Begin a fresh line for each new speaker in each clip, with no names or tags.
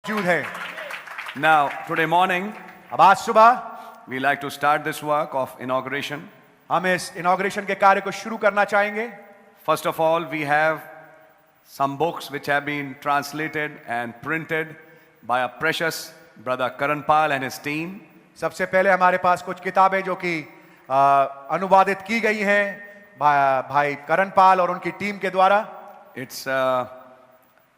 मौजूद है।
Now, today morning,
अब आज सुबह
we like to start this work of inauguration.
हम इस इनॉग्रेशन के कार्य को शुरू करना चाहेंगे।
First of all, we have some books which have been translated and printed by our precious brother Karan Pal and his team.
सबसे पहले हमारे पास कुछ किताबें जो कि अनुवादित की गई हैं भाई करण पाल और उनकी टीम के द्वारा।
It's a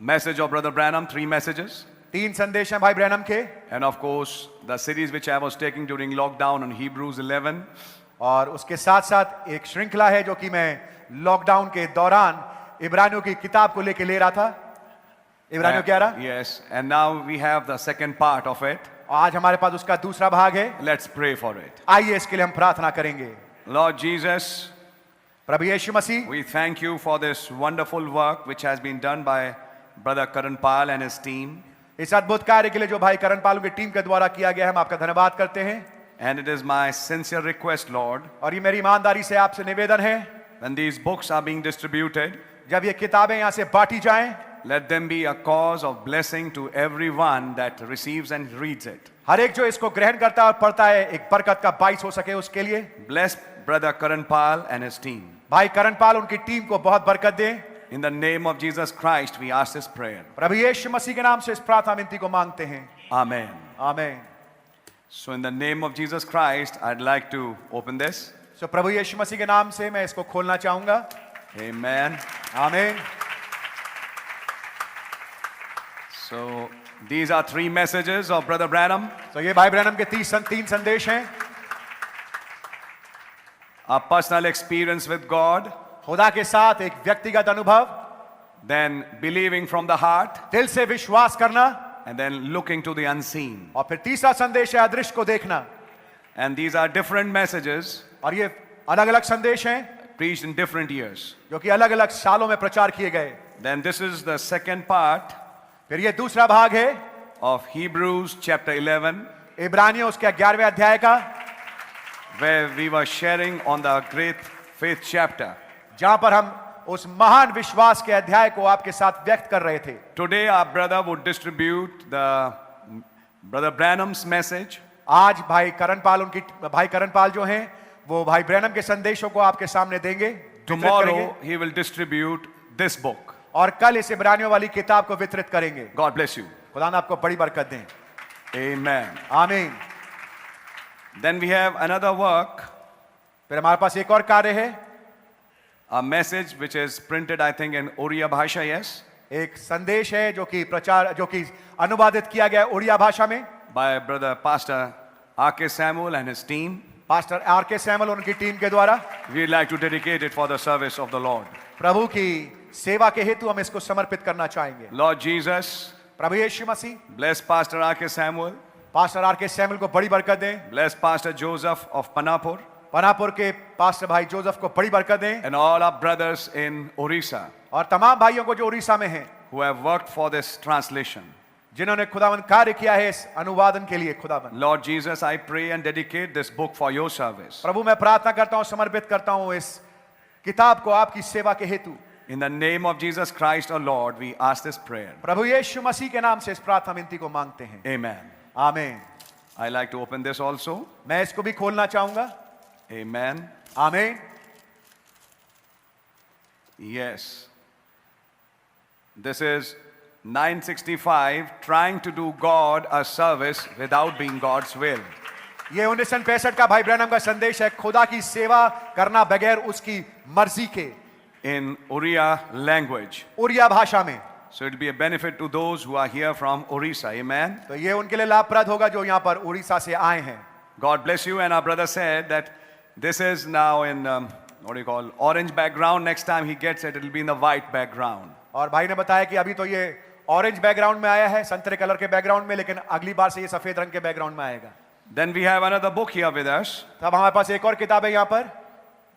message of Brother Branham, 3 messages.
3 संदेश हैं भाई ब्रैनम के।
And of course, the series which I was taking during lockdown on Hebrews 11.
और उसके साथ साथ एक श्रृंखला है जो कि मैं लॉकडाउन के दौरान इब्रानियों की किताब को लेके ले रहा था, इब्रानियों 11।
Yes, and now we have the second part of it.
आज हमारे पास उसका दूसरा भाग है।
Let's pray for it.
आइए इसके लिए हम प्रार्थना करेंगे।
Lord Jesus,
प्रभु Yeshu Masih,
we thank you for this wonderful work which has been done by Brother Karan Pal and his team.
इस अद्भुत कार्य के लिए जो भाई करण पाल की टीम के द्वारा किया गया है, हम आपका धन्यवाद करते हैं।
And it is my sincere request, Lord,
और ये मेरी ईमानदारी से आपसे निवेदन है,
when these books are being distributed,
जब ये किताबें यहाँ से बांटी जाएं,
let them be a cause of blessing to everyone that receives and reads it.
हर एक जो इसको ग्रहण करता है और पढ़ता है एक बरकत का बाइस हो सके उसके लिए।
Bless Brother Karan Pal and his team.
भाई करण पाल उनकी टीम को बहुत बरकत दें।
In the name of Jesus Christ, we ask this prayer.
प्रभु यीशु मसीह के नाम से इस प्रार्थना विनती को मांगते हैं।
Amen.
आमीन।
So in the name of Jesus Christ, I'd like to open this.
सो प्रभु यीशु मसीह के नाम से मैं इसको खोलना चाहूंगा।
Amen.
आमीन।
So these are 3 messages of Brother Branham.
तो ये भाई ब्रैनम के 3 संदेश हैं।
Our personal experience with God,
खुदा के साथ एक व्यक्तिगत अनुभव,
then believing from the heart,
दिल से विश्वास करना,
and then looking to the unseen.
और फिर तीसरा संदेश है अदृश्य को देखना।
And these are different messages
और ये अलग अलग संदेश हैं
preached in different years.
जो कि अलग अलग सालों में प्रचार किए गए।
Then this is the second part
फिर ये दूसरा भाग है
of Hebrews chapter 11,
इब्रानियों उसके 11वें अध्याय का,
where we were sharing on the great faith chapter.
जहां पर हम उस महान विश्वास के अध्याय को आपके साथ व्यक्त कर रहे थे।
Today our brother would distribute the Brother Branham's message.
आज भाई करण पाल जो हैं वो भाई ब्रैनम के संदेशों को आपके सामने देंगे, वितरित करेंगे।
Tomorrow he will distribute this book.
और कल इस इब्रानियों वाली किताब को वितरित करेंगे।
God bless you.
खुदा ने आपको बड़ी बरकत दें।
Amen.
आमीन।
Then we have another work,
फिर हमारे पास एक और कार्य है,
a message which is printed I think in Oriya Bhasha, yes,
एक संदेश है जो कि अनुवादित किया गया है उड़िया भाषा में,
by Brother Pastor R.K. Samuel and his team.
Pastor R K. Samuel उनकी टीम के द्वारा।
We'd like to dedicate it for the service of the Lord.
प्रभु की सेवा के हेतु हम इसको समर्पित करना चाहेंगे।
Lord Jesus,
प्रभु Yeshu Masih
bless Pastor R.K. Samuel,
pastor R K. Samuel को बड़ी बरकत दें।
bless Pastor Joseph of Panapur,
Panapur के पास्टर भाई जोसेफ को बड़ी बरकत दें,
and all our brothers in Orissa
और तमाम भाइयों को जो उड़ीसा में हैं,
who have worked for this translation.
जिन्होंने खुदावन कार्य किया है इस अनुवादन के लिए। खुदावन
Lord Jesus, I pray and dedicate this book for your service.
प्रभु मैं प्रार्थना करता हूँ, समर्पित करता हूँ इस किताब को आपकी सेवा के हेतु।
In the name of Jesus Christ, our Lord, we ask this prayer.
प्रभु यीशु मसीह के नाम से इस प्रार्थना विनती को मांगते हैं।
Amen.
आमीन।
I like to open this also.
मैं इसको भी खोलना चाहूंगा।
Amen.
आमीन।
Yes. This is 965, trying to do God a service without being God's will.
ये 1965 का भाई ब्रैनम का संदेश है, खुदा की सेवा करना बगैर उसकी मर्जी के,
In Oriya language.
उड़िया भाषा में।
So it will be a benefit to those who are here from Orissa. Amen.
तो ये उनके लिए लाभप्रद होगा जो यहाँ पर उड़ीसा से आए हैं।
God bless you. And our brother said that this is now in, what do you call, orange background. Next time he gets it, it will be in the white background.
और भाई ने बताया कि अभी तो ये ऑरेंज बैकग्राउंड में आया है, संतरे कलर के बैकग्राउंड में, लेकिन अगली बार से ये सफेद रंग के बैकग्राउंड में आएगा।
Then we have another book here with us,
तब हमारे पास एक और किताब है यहाँ पर,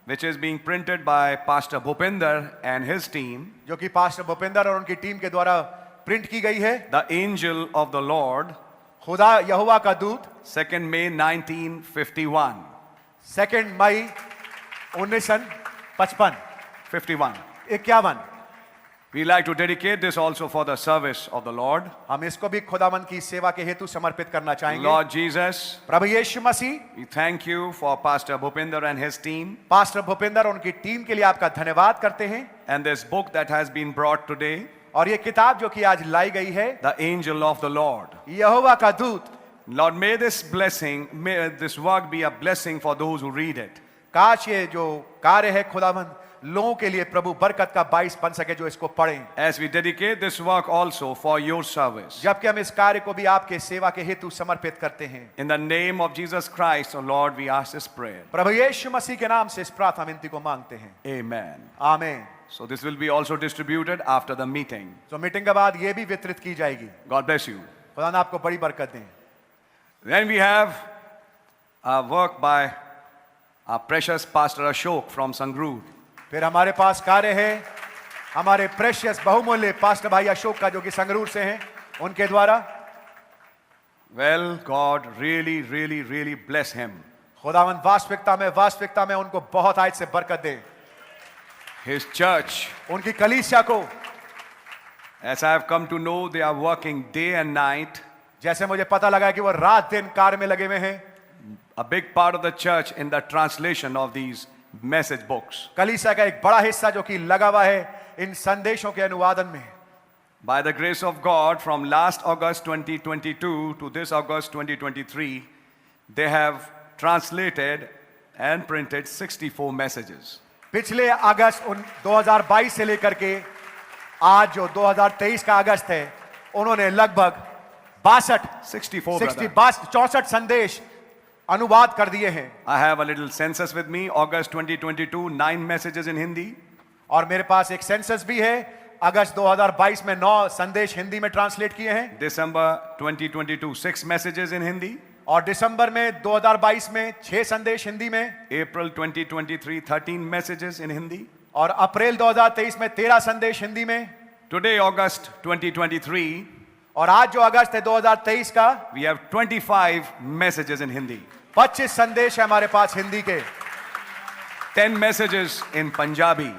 which is being printed by Pastor Bhupinder and his team.
जो कि पास्टर भूपेंद्र और उनकी टीम के द्वारा प्रिंट की गई है।
The Angel of the Lord,
खुदा यहोवा का दूत,
2 May 1951.
2 May 1955
51.
51
We like to dedicate this also for the service of the Lord.
हम इसको भी खुदावंद की सेवा के हेतु समर्पित करना चाहेंगे।
Lord Jesus,
प्रभु Yeshu Masih,
we thank you for Pastor Bhupinder and his team
pastor Bhupinder और उनकी टीम के लिए आपका धन्यवाद करते हैं।
and this book that has been brought today,
और ये किताब जो कि आज लाई गई है,
The Angel of the Lord.
यहोवा का दूत।
Lord, may this work be a blessing for those who read it.
काश ये जो कार्य है खुदावंद लोगों के लिए प्रभु बरकत का बाइस बन सके जो इसको पढ़ें।
As we dedicate this work also for your service.
जबकि हम इस कार्य को भी आपके सेवा के हेतु समर्पित करते हैं।
In the name of Jesus Christ, O Lord, we ask this prayer.
प्रभु यीशु मसीह के नाम से इस प्रार्थना विनती को मांगते हैं।
Amen.
आमीन।
So this will be also distributed after the meeting.
तो मीटिंग के बाद ये भी वितरित की जाएगी।
God bless you.
खुदा ने आपको बड़ी बरकत दें।
Then we have a work by our precious Pastor Ashok from Sangrur.
फिर हमारे पास कार्य है हमारे प्रेशियस बहुमूल्य पास्टर भाई अशोक का जो कि संगरूर से हैं, उनके द्वारा।
Well, God really bless him.
खुदावंद वास्तविकता में उनको बहुत आयत से बरकत दे।
His church,
उनकी कलीसिया को,
as I have come to know, they are working day and night.
जैसे मुझे पता लगा कि वो रात दिन कार्य में लगे हुए हैं।
A big part of the church in the translation of these message books.
कलीसिया का एक बड़ा हिस्सा जो कि लगा हुआ है इन संदेशों के अनुवादन में।
By the grace of God, from last August 2022 to this August 2023, they have translated and printed 64 messages.
पिछले अगस्त 2022 से लेकर के आज जो 2023 का अगस्त है, उन्होंने लगभग 64 संदेश अनुवाद कर दिए हैं।
I have a little census with me. August 2022, 9 messages in Hindi.
और मेरे पास एक सेंसस भी है। अगस्त 2022 में 9 संदेश हिंदी में ट्रांसलेट किए हैं।
December 2022, 6 messages in Hindi.
और दिसंबर में 2022 में 6 संदेश हिंदी में।
April 2023, 13 messages in Hindi.
और अप्रैल 2023 में 13 संदेश हिंदी में।
Today, August 2023,
और आज जो अगस्त है 2023 का,
we have 25 messages in Hindi.
25 संदेश है हमारे पास हिंदी के।
10 messages in Punjabi.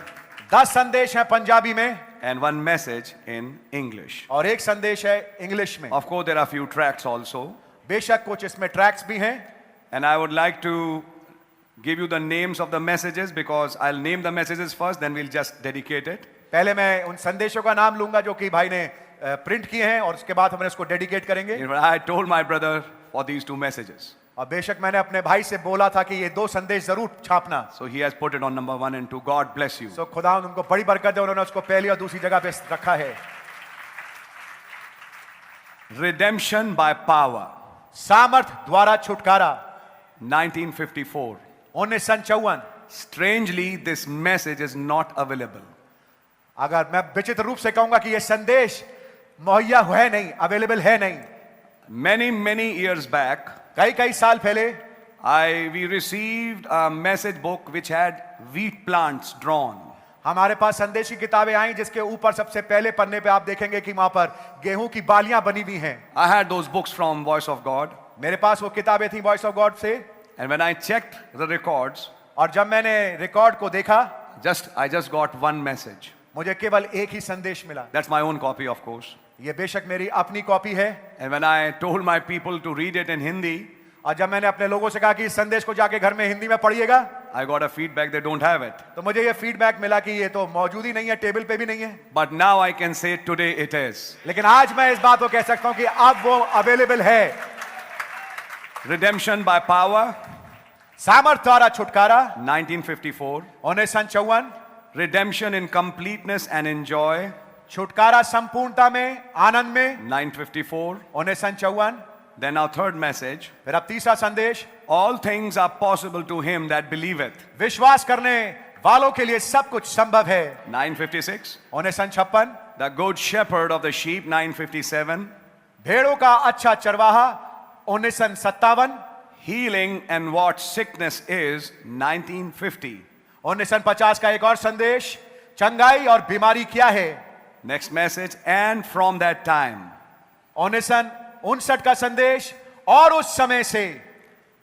10 संदेश हैं पंजाबी में।
And 1 message in English.
और एक संदेश है इंग्लिश में।
Of course, there are few tracks also.
बेशक कुछ इसमें ट्रैक्स भी हैं।
And I would like to give you the names of the messages because I'll name the messages first, then we'll just dedicate it.
पहले मैं उन संदेशों का नाम लूंगा जो कि भाई ने प्रिंट किए हैं और उसके बाद हम इसको डेडिकेट करेंगे।
I told my brother for these 2 messages.
और बेशक मैंने अपने भाई से बोला था कि ये 2 संदेश जरूर छापना।
So he has put it on number 1 and 2. God bless you.
सो खुदा उनको बड़ी बरकत दे, उन्होंने उसको पहली और दूसरी जगह पे रखा है।
Redemption by power.
सामर्थ द्वारा छुटकारा
1954.
1954।
Strangely, this message is not available.
अगर मैं विचित्र रूप से कहूंगा कि ये संदेश मुहैया है नहीं, अवेलेबल है नहीं।
Many years back,
कई साल पहले
we received a message book which had wheat plants drawn.
हमारे पास संदेश की किताबें आई जिसके ऊपर सबसे पहले पन्ने पे आप देखेंगे कि वहां पर गेहूं की बालियां बनी हुई हैं।
I had those books from Voice of God.
मेरे पास वो किताबें थी वॉइस ऑफ गॉड से।
And when I checked the records,
और जब मैंने रिकॉर्ड को देखा,
I just got 1 message.
मुझे केवल एक ही संदेश मिला।
That's my own copy, of course.
ये बेशक मेरी अपनी कॉपी है।
And when I told my people to read it in Hindi,
और जब मैंने अपने लोगों से कहा कि इस संदेश को जाके घर में हिंदी में पढ़िएगा,
I got a feedback they don't have it.
तो मुझे ये फीडबैक मिला कि ये तो मौजूद ही नहीं है, टेबल पे भी नहीं है।
But now I can say today it is.
लेकिन आज मैं इस बात को कह सकता हूं कि अब वो अवेलेबल है।
Redemption by power,
सामर्थ द्वारा छुटकारा
1954.
1954।
Redemption in completeness and in joy,
छुटकारा संपूर्णता में, आनंद में
954.
1954।
Then our third message,
फिर अब तीसरा संदेश,
all things are possible to him that believeth,
विश्वास करने वालों के लिए सब कुछ संभव है
956.
1956।
The good shepherd of the sheep 957.
भेड़ों का अच्छा चरवाहा 1957।
Healing and what sickness is 1950.
1950 का एक और संदेश, चंगाई और बीमारी क्या है।
Next message, and from that time.
1959 का संदेश, और उस समय से।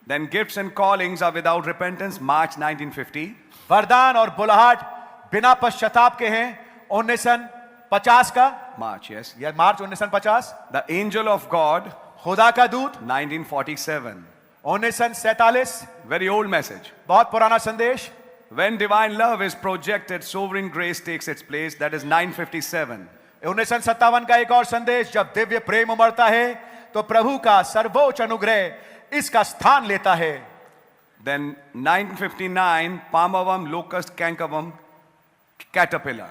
Then gifts and callings are without repentance, March 1950.
वरदान और बुलाहट बिना पश्चाताप के हैं 19 1950 का,
March, yes.
या मार्च 1950,
The angel of God,
खुदा का दूत
1947.
1947,
Very old message.
बहुत पुराना संदेश.
When divine love is projected, sovereign grace takes its place. That is 957.
1957 का एक और संदेश, जब दिव्य प्रेम उमड़ता है तो प्रभु का सर्वोच्च अनुग्रह इसका स्थान लेता है.
Then 959, Palmavam, locust, cankerworm, caterpillar.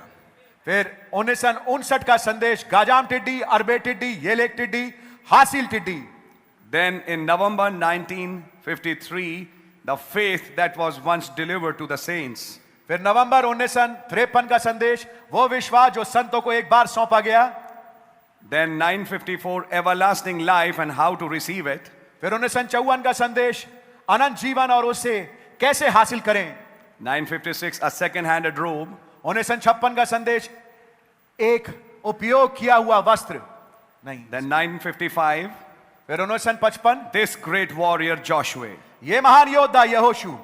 फिर 1959 का संदेश, गाजाम टिड्डी, अरबे टिड्डी, येलेक टिड्डी, हासिल टिड्डी.
Then in November 1953, the faith that was once delivered to the saints.
फिर नवंबर 1953 का संदेश, वो विश्वास जो संतों को एक बार सौंपा गया.
Then 954, everlasting life and how to receive it.
फिर 1954 का संदेश, अनंत जीवन और उसे कैसे हासिल करें.
956, a second-handed robe.
1956 का संदेश, एक उपयोग किया हुआ वस्त्र नहीं.
Then 955,
फिर 1955,
this great warrior Joshua.
ये महान योद्धा यहोशू.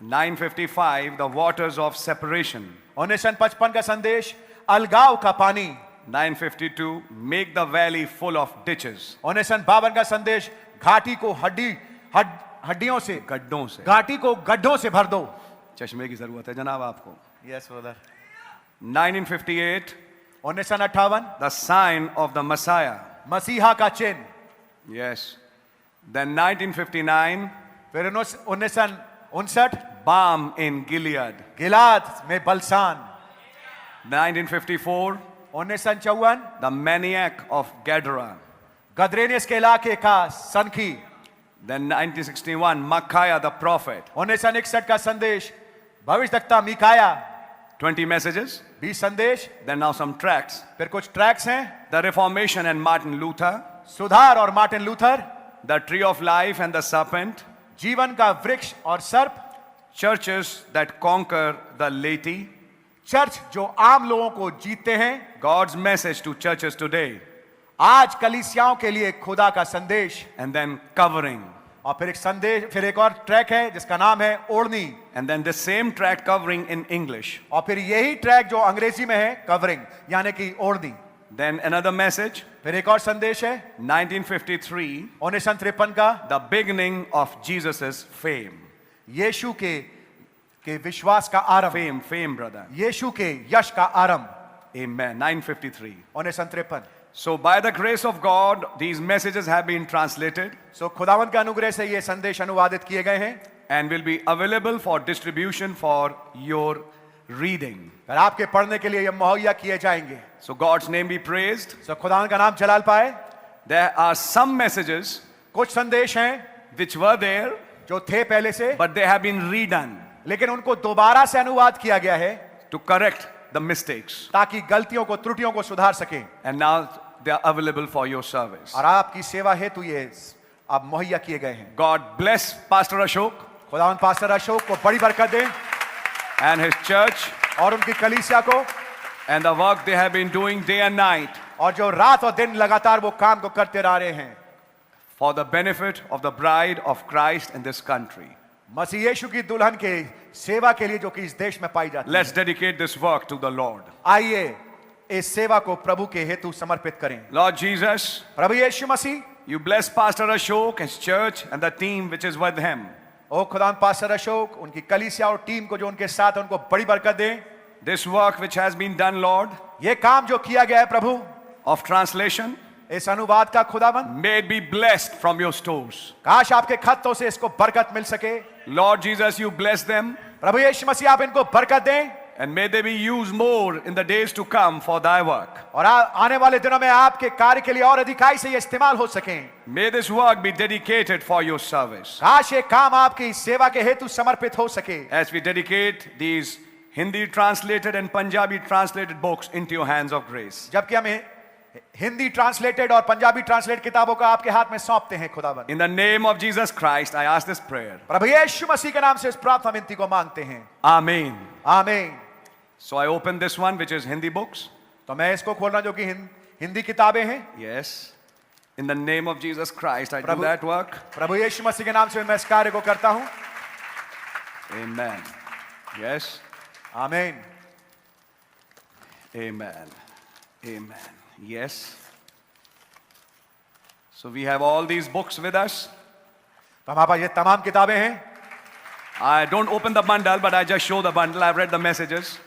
955, the waters of separation.
1955 का संदेश, अलगाव का पानी.
952, make the valley full of ditches.
1952 का संदेश, घाटी को हड्डियों से,
गड्ढों से.
घाटी को गड्ढों से भर दो.
चश्मे की जरूरत है जनाब आपको.
Yes brother.
1958,
1958,
the sign of the Messiah.
मसीहा का चिन्ह.
Yes. Then 1959,
फिर 1959,
balm in Gilead.
गिलाद में बलसान.
1954,
1954,
the maniac of Gadara.
गदरेनियस के इलाके का सनखी.
Then 1961, Micaiah the prophet.
1961 का संदेश, भविष्यद्वक्ता मिकाया.
20 messages.
20 संदेश.
Then now some tracts.
फिर कुछ ट्रैक्स हैं,
The Reformation and Martin Luther.
सुधार और Martin Luther.
The tree of life and the serpent.
जीवन का वृक्ष और सर्प.
Churches that conquer the laity.
Church जो आम लोगों को जीतते हैं.
God's message to churches today.
आज कलीसियाओं के लिए खुदा का संदेश.
And then covering.
और फिर एक संदेश, फिर एक और ट्रैक है जिसका नाम है ओढ़नी.
And then the same tract covering in English.
और फिर यही ट्रैक जो अंग्रेजी में है, कवरिंग, यानी कि ओढ़नी.
Then another message.
फिर एक और संदेश है
1953,
1953 का,
the beginning of Jesus' fame.
यीशु के विश्वास का आरंभ.
Fame, brother.
यीशु के यश का आरंभ.
Amen. 953.
1953.
So by the grace of God, these messages have been translated
सो खुदावंत के अनुग्रह से ये संदेश अनुवादित किए गए हैं
and will be available for distribution for your reading.
और आपके पढ़ने के लिए ये मुहैया किए जाएंगे.
So God's name be praised.
सो खुदावंत का नाम जलाल पाए.
There are some messages
कुछ संदेश हैं
which were there,
जो थे पहले से,
but they have been redone
लेकिन उनको दोबारा से अनुवाद किया गया है
to correct the mistakes.
ताकि गलतियों को, त्रुटियों को सुधार सके.
And now they are available for your service.
और आपकी सेवा हेतु ये अब मुहैया किए गए हैं.
God bless Pastor Ashok
खुदावंत पास्टर अशोक को बड़ी बरकत दें
and his church
और उनकी कलीसिया को,
and the work they have been doing day and night
और जो रात और दिन लगातार वो काम को करते रह रहे हैं
for the benefit of the bride of Christ in this country.
मसीह यीशु की दुल्हन के सेवा के लिए जो कि इस देश में पाई जाती है.
Let's dedicate this work to the Lord.
आइए इस सेवा को प्रभु के हेतु समर्पित करें.
Lord Jesus,
प्रभु यीशु मसीह,
you bless Pastor Ashok, his church, and the team which is with him.
ओ खुदावंत पास्टर अशोक, उनकी कलीसिया और टीम को जो उनके साथ है, उनको बड़ी बरकत दें.
This work which has been done, Lord,
ये काम जो किया गया है प्रभु,
of translation,
इस अनुवाद का खुदावंत,
may it be blessed from your stores.
काश आपके खत्तों से इसको बरकत मिल सके.
Lord Jesus, you bless them,
प्रभु यीशु मसीह आप इनको बरकत दें
and may they be used more in the days to come for thy work.
और आने वाले दिनों में आपके कार्य के लिए और अधिकाई से ये इस्तेमाल हो सकें.
May this work be dedicated for your service.
काश ये काम आपकी सेवा के हेतु समर्पित हो सके.
As we dedicate these Hindi translated and Punjabi translated books into your hands of grace.
जबकि हम हिंदी ट्रांसलेटेड और पंजाबी ट्रांसलेट किताबों का आपके हाथ में सौंपते हैं खुदावन.
In the name of Jesus Christ, I ask this prayer.
प्रभु यीशु मसीह के नाम से इस प्रार्थना विनती को मांगते हैं.
Amen.
आमीन.
So I open this one, which is Hindi books.
तो मैं इसको खोल रहा हूं जो कि हिंदी किताबें हैं.
Yes. In the name of Jesus Christ, I do
Prabhu-
that work.
प्रभु यीशु मसीह के नाम से मैं इस कार्य को करता हूं.
Amen. Yes.
आमीन.
Amen. Amen. Yes. So we have all these books with us.
तो हमारे पास ये तमाम किताबें हैं.
I don't open the bundle, but I just show the bundle. I've read the messages.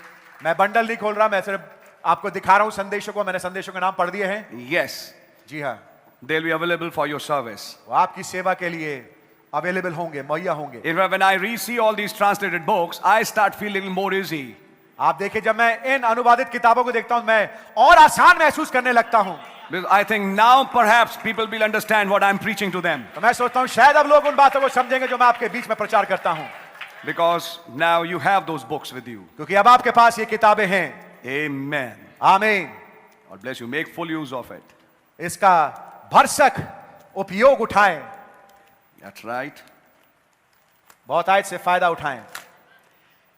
मैं बंडल नहीं खोल रहा, मैं सिर्फ आपको दिखा रहा हूं संदेशों को. मैंने संदेशों के नाम पढ़ दिए हैं.
Yes.
जी हाँ,
They'll be available for your service.
वो आपकी सेवा के लिए अवेलेबल होंगे, मुहैया होंगे.
In fact, when I see all these translated books, I start feeling more easy.
आप देखिए, जब मैं इन अनुवादित किताबों को देखता हूं, मैं और आसान महसूस करने लगता हूं.
Because I think now perhaps people will understand what I'm preaching to them.
तो मैं सोचता हूं शायद अब लोग उन बातों को समझेंगे जो मैं आपके बीच में प्रचार करता हूं.
Because now you have those books with you.
क्योंकि अब आपके पास ये किताबें हैं.
Amen.
आमीन.
God bless you. Make full use of it.
इसका भरसक उपयोग उठाएं.
That's right.
बहुतायत से फायदा उठाएं.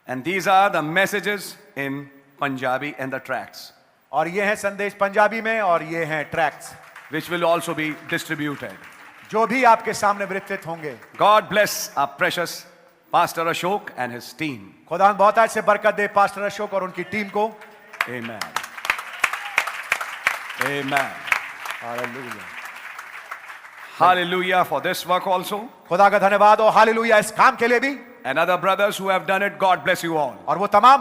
And these are the messages in Punjabi and the tracts,
और ये हैं संदेश पंजाबी में, और ये हैं tracts
which will also be distributed.
जो भी आपके सामने वितरित होंगे.
God bless our precious Pastor Ashok and his team.
खुदा बहुतायत से बरकत दे पास्टर अशोक और उनकी टीम को.
Amen. Amen.
Hallelujah.
Hallelujah for this work also.
खुदा का धन्यवाद और हालेलुया इस काम के लिए भी.
And other brothers who have done it, God bless you all.
और वो तमाम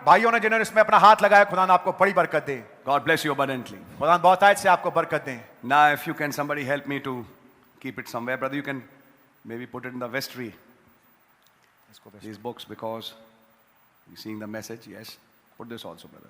भाइयों ने जिन्होंने इसमें अपना हाथ लगाया, खुदा आपको बड़ी बरकत दे.
God bless you abundantly.
खुदा बहुतायत से आपको बरकत दे.
Now, if you can, somebody help me to keep it somewhere. Brother, you can maybe put it in the vestry. These books, because you're seeing the message. Yes. Put this also, brother.